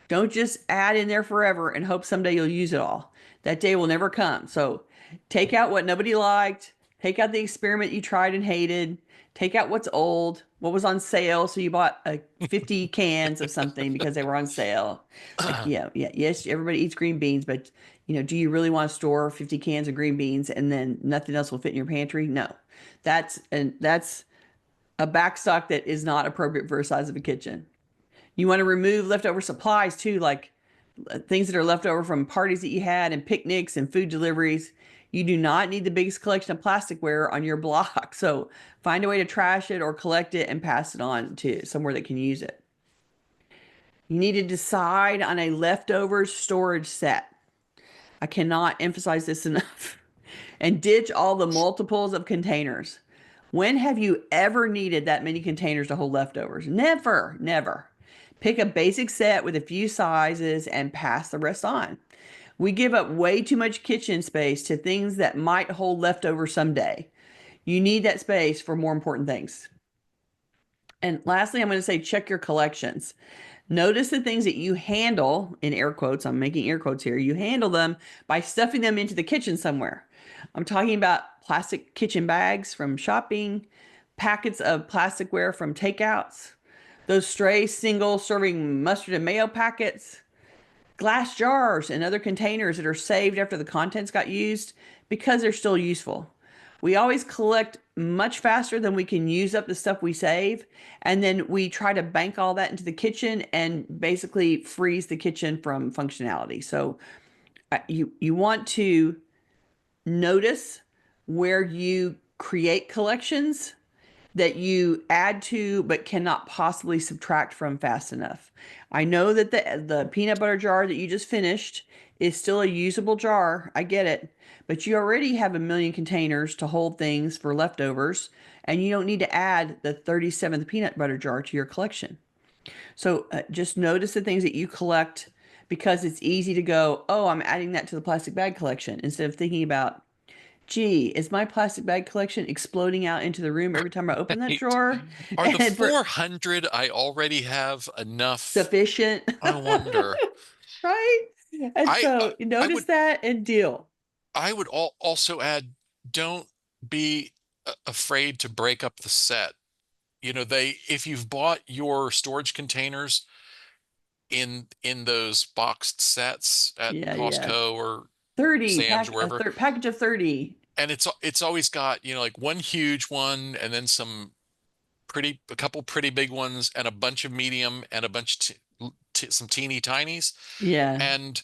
Don't just add in there forever and hope someday you'll use it all. That day will never come. So take out what nobody liked. Take out the experiment you tried and hated. Take out what's old, what was on sale. So you bought 50 cans of something because they were on sale. Like, yes, everybody eats green beans, but do you really want to store 50 cans of green beans and then nothing else will fit in your pantry? No, that's a backstock that is not appropriate for a size of a kitchen. You want to remove leftover supplies too, like things that are left over from parties that you had and picnics and food deliveries. You do not need the biggest collection of plasticware on your block. So find a way to trash it or collect it and pass it on to somewhere that can use it. You need to decide on a leftover storage set. I cannot emphasize this enough. And ditch all the multiples of containers. When have you ever needed that many containers to hold leftovers? Never, never. Pick a basic set with a few sizes and pass the rest on. We give up way too much kitchen space to things that might hold leftovers someday. You need that space for more important things. And lastly, I'm going to say check your collections. Notice the things that you handle, in air quotes, I'm making air quotes here, you handle them by stuffing them into the kitchen somewhere. I'm talking about plastic kitchen bags from shopping, packets of plasticware from takeouts, those stray single serving mustard and mayo packets, glass jars and other containers that are saved after the contents got used because they're still useful. We always collect much faster than we can use up the stuff we save. And then we try to bank all that into the kitchen and basically freeze the kitchen from functionality. So you want to notice where you create collections that you add to but cannot possibly subtract from fast enough. I know that the peanut butter jar that you just finished is still a usable jar. I get it. But you already have a million containers to hold things for leftovers, and you don't need to add the 37th peanut butter jar to your collection. So just notice the things that you collect because it's easy to go, oh, I'm adding that to the plastic bag collection instead of thinking about, gee, is my plastic bag collection exploding out into the room every time I open that Right. drawer? Are the And for 400 I already have enough? sufficient, I wonder. right? And I so I notice would that and deal. also add, don't be afraid to break up the set. If you've bought your storage containers in those boxed sets at Yeah, yeah. Costco or 30 Sam's, pack, wherever. package of 30. And it's always got, like one huge one and then a couple pretty big ones and a bunch of medium and a bunch some teeny tinies. Yeah, And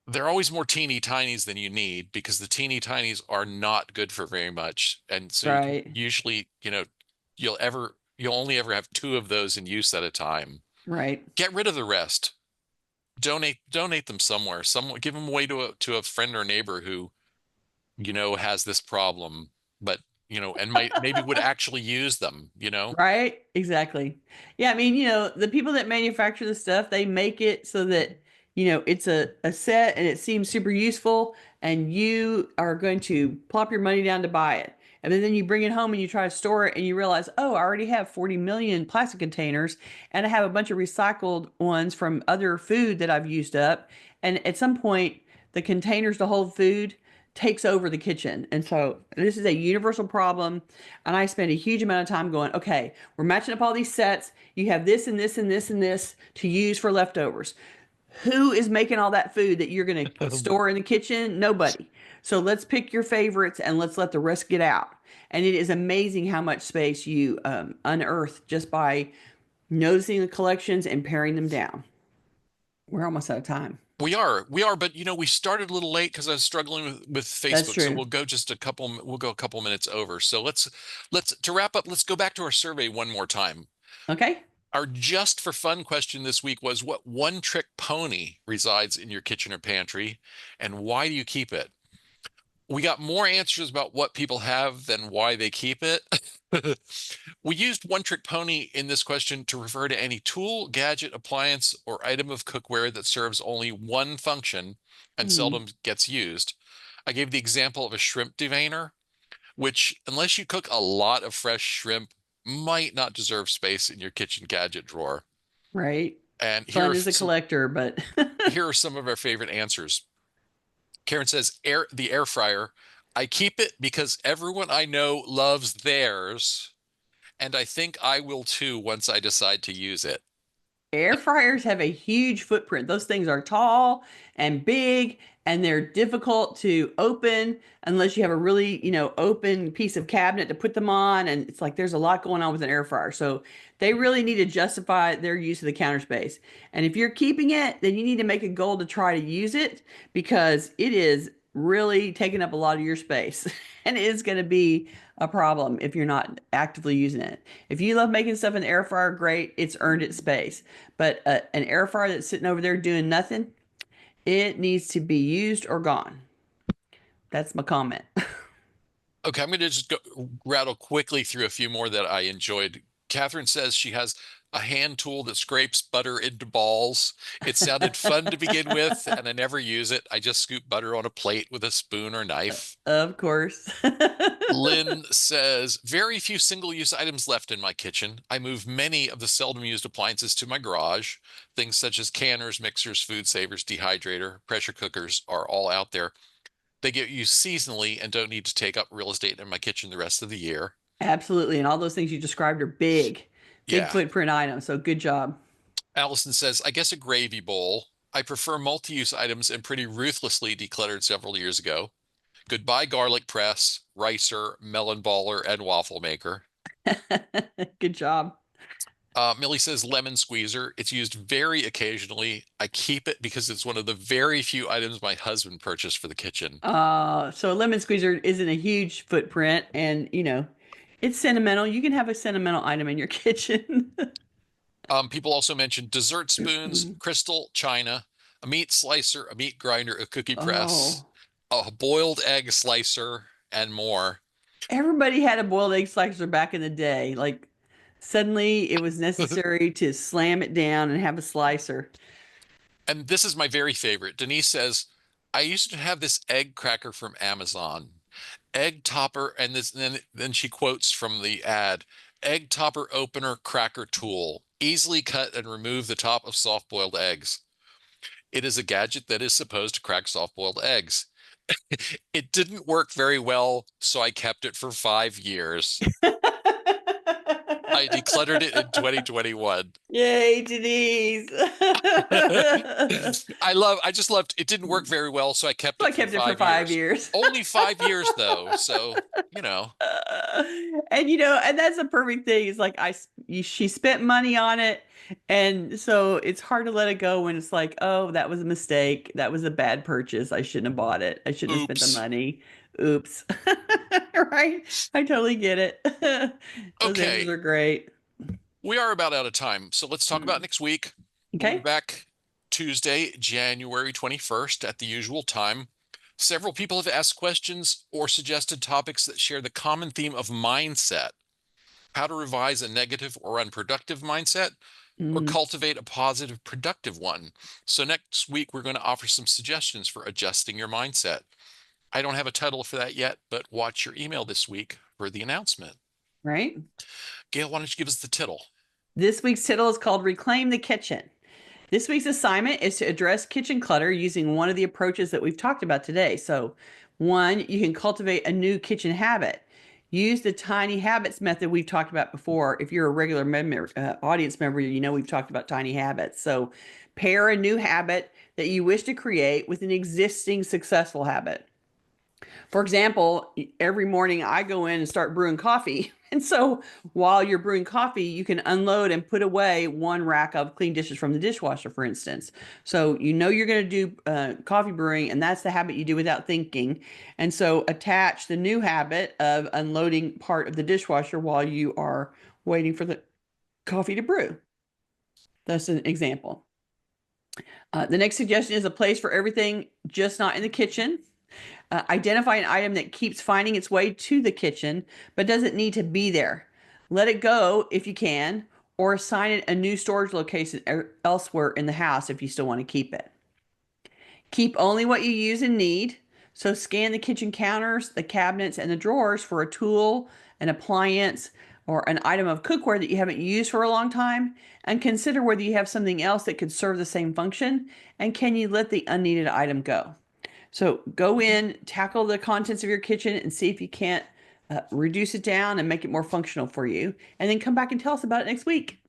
they're always more teeny tinies than you need because the teeny tinies are not good for very much. And so you can right, usually, you'll only ever have two of those in use at a time. right. Get rid of the rest. Donate them somewhere. Give them away to a friend or neighbor who, has this problem, but and maybe would actually use them, Right? Exactly. Yeah, I mean, the people that manufacture the stuff, they make it so that, it's a set and it seems super useful and you are going to plop your money down to buy it. And then you bring it home and you try to store it and you realize, oh, I already have 40 million plastic containers and I have a bunch of recycled ones from other food that I've used up. And at some point, the containers to hold food takes over the kitchen. And so this is a universal problem. And I spend a huge amount of time going, okay, we're matching up all these sets. You have this and this and this and this to use for leftovers. Who is making all that food that you're going to store in the kitchen? Nobody. So let's pick your favorites and let's let the rest get out. And it is amazing how much space you unearth just by noticing the collections and paring them down. We're almost out of time. We are, but we started a little late because I was struggling with That's Facebook, so true. we'll go a couple minutes over. So let's to wrap up, let's go back to our survey one more time. Okay. Our just for fun question this week was, what one trick pony resides in your kitchen or pantry, and why do you keep it? We got more answers about what people have than why they keep it. We used one trick pony in this question to refer to any tool, gadget, appliance, or item of cookware that serves only one function and Hmm. seldom gets used. I gave the example of a shrimp deveiner, which, unless you cook a lot of fresh shrimp, might not deserve space in your kitchen gadget drawer. Right. And Fun as a collector, but here are some of our favorite answers. Karen says, the air fryer. I keep it because everyone I know loves theirs, and I think I will too once I decide to use it. air fryers have a huge footprint. Those things are tall and big, and they're difficult to open unless you have a really, open piece of cabinet to put them on. And it's like there's a lot going on with an air fryer. So they really need to justify their use of the counter space. And if you're keeping it, then you need to make a goal to try to use it because it is really taking up a lot of your space. And it is going to be a problem if you're not actively using it. If you love making stuff in the air fryer, great, it's earned its space. But an air fryer that's sitting over there doing nothing, it needs to be used or gone. That's my comment. Okay, I'm going to just rattle quickly through a few more that I enjoyed. Catherine says she has a hand tool that scrapes butter into balls. It sounded fun to begin with, and I never use it. I just scoop butter on a plate with a spoon or knife. Of course. Lynn says, very few single-use items left in my kitchen. I move many of the seldom-used appliances to my garage. Things such as canners, mixers, food savers, dehydrator, pressure cookers are all out there. They get used seasonally and don't need to take up real estate in my kitchen the rest of the year. Absolutely. And all those things you described are big, big Yeah. footprint items. So good job. Allison says, I guess a gravy bowl. I prefer multi-use items and pretty ruthlessly decluttered several years ago. Goodbye garlic press, ricer, melon baller, and waffle maker. Good job. Millie says lemon squeezer. It's used very occasionally. I keep it because it's one of the very few items my husband purchased for the kitchen. So a lemon squeezer isn't a huge footprint and it's sentimental. You can have a sentimental item in your kitchen. People also mentioned dessert spoons, crystal china, a meat slicer, a meat grinder, a cookie press, Oh, a boiled egg slicer, and more. everybody had a boiled egg slicer back in the day. Like suddenly it was necessary to slam it down and have a slicer. And this is my very favorite. Denise says, I used to have this egg cracker from Amazon. Egg topper, and then she quotes from the ad, egg topper opener cracker tool. Easily cut and remove the top of soft-boiled eggs. It is a gadget that is supposed to crack soft-boiled eggs. It didn't work very well, so I kept it for 5 years. I decluttered it in 2021. Yay, Denise. I just loved it. Didn't work very well, so I kept So I it for kept it for 5 years. 5 years. Only 5 years though, so you know. And and that's a perfect thing. It's like she spent money on it, and so it's hard to let it go when it's like, oh, that was a mistake. That was a bad purchase. I shouldn't have bought it. I shouldn't have spent the Oops. money. Oops. Right? I totally get it. Those answers Okay, are great. we are about out of time, so let's talk about Mm. next week. We'll be Okay. back Tuesday, January 21st at the usual time. Several people have asked questions or suggested topics that share the common theme of mindset, how to revise a negative or unproductive mindset, or Mm, cultivate a positive, productive one. So next week, we're going to offer some suggestions for adjusting your mindset. I don't have a title for that yet, but watch your email this week for the announcement. right. Gayle, why don't you give us the tittle? This week's title is called Reclaim the Kitchen. This week's assignment is to address kitchen clutter using one of the approaches that we've talked about today. So, one, you can cultivate a new kitchen habit. Use the tiny habits method we've talked about before. If you're a regular audience member, you know we've talked about tiny habits. So, pair a new habit that you wish to create with an existing successful habit. For example, every morning I go in and start brewing coffee. And so while you're brewing coffee, you can unload and put away one rack of clean dishes from the dishwasher, for instance. So you know you're going to do coffee brewing, and that's the habit you do without thinking. And so attach the new habit of unloading part of the dishwasher while you are waiting for the coffee to brew. That's an example. The next suggestion is a place for everything, just not in the kitchen. Identify an item that keeps finding its way to the kitchen but doesn't need to be there. Let it go if you can, or assign it a new storage location elsewhere in the house if you still want to keep it. Keep only what you use and need. So scan the kitchen counters, the cabinets, and the drawers for a tool, an appliance, or an item of cookware that you haven't used for a long time, and consider whether you have something else that could serve the same function, and can you let the unneeded item go. So go in, tackle the contents of your kitchen, and see if you can't reduce it down and make it more functional for you. And then come back and tell us about it next week.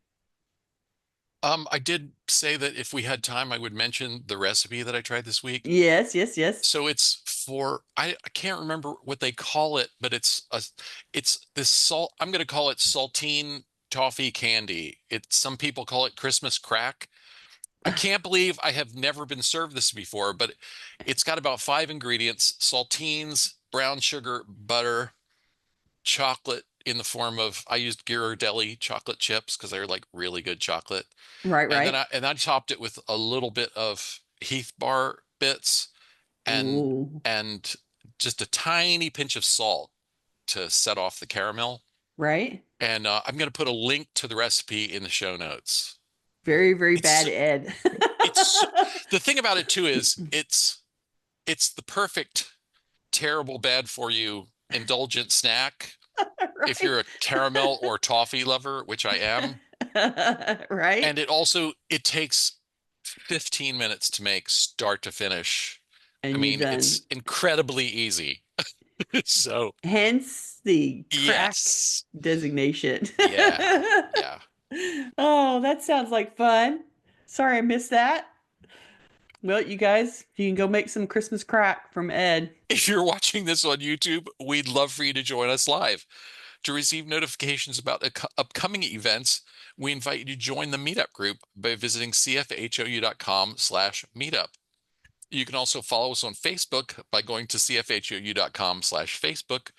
I did say that if we had time, I would mention the recipe that I tried this week. Yes, yes, yes. So it's for I can't remember what they call it, but it's this salt. I'm going to call it saltine toffee candy. Some people call it Christmas crack. I can't believe I have never been served this before, but it's got about 5 ingredients: saltines, brown sugar, butter, chocolate in the form of I used Ghirardelli chocolate chips because they're like really good chocolate. Right, And then right. I topped it with a little bit of Heath bar bits and Ooh, and just a tiny pinch of salt to set off the caramel. right. And I'm going to put a link to the recipe in the show notes. Very, very It's bad Ed. it's the thing about it too is it's the perfect terrible bad for you indulgent snack if Right. you're a caramel or toffee lover, which I am. Right. And it takes 15 minutes to make start to finish. I And you're mean, done. it's incredibly easy. So, Hence the crack yes. designation. Yeah. Yeah. Oh, that sounds like fun. Sorry I missed that. Well, you guys, you can go make some Christmas crack from Ed. If you're watching this on YouTube, we'd love for you to join us live. To receive notifications about upcoming events, we invite you to join the meetup group by visiting cfhou.com/meetup. You can also follow us on Facebook by going to cfhou.com/Facebook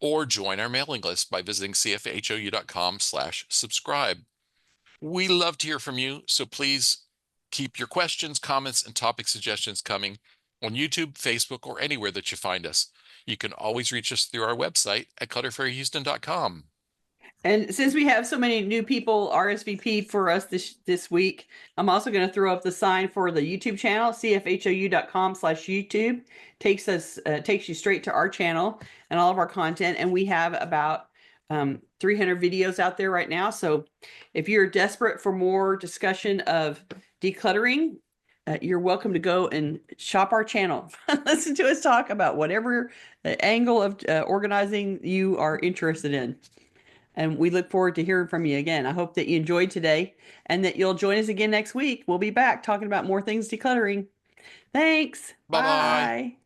or join our mailing list by visiting cfhou.com/subscribe. We love to hear from you, so please keep your questions, comments, and topic suggestions coming on YouTube, Facebook, or anywhere that you find us. You can always reach us through our website at clutterfairyhouston.com. And since we have so many new people RSVP for us this week, I'm also going to throw up the sign for the YouTube channel. cfhou.com/YouTube takes you straight to our channel and all of our content. And we have about 300 videos out there right now. So if you're desperate for more discussion of decluttering, you're welcome to go and shop our channel. Listen to us talk about whatever angle of organizing you are interested in. And we look forward to hearing from you again. I hope that you enjoyed today and that you'll join us again next week. We'll be back talking about more things decluttering. Thanks. Bye bye. Bye.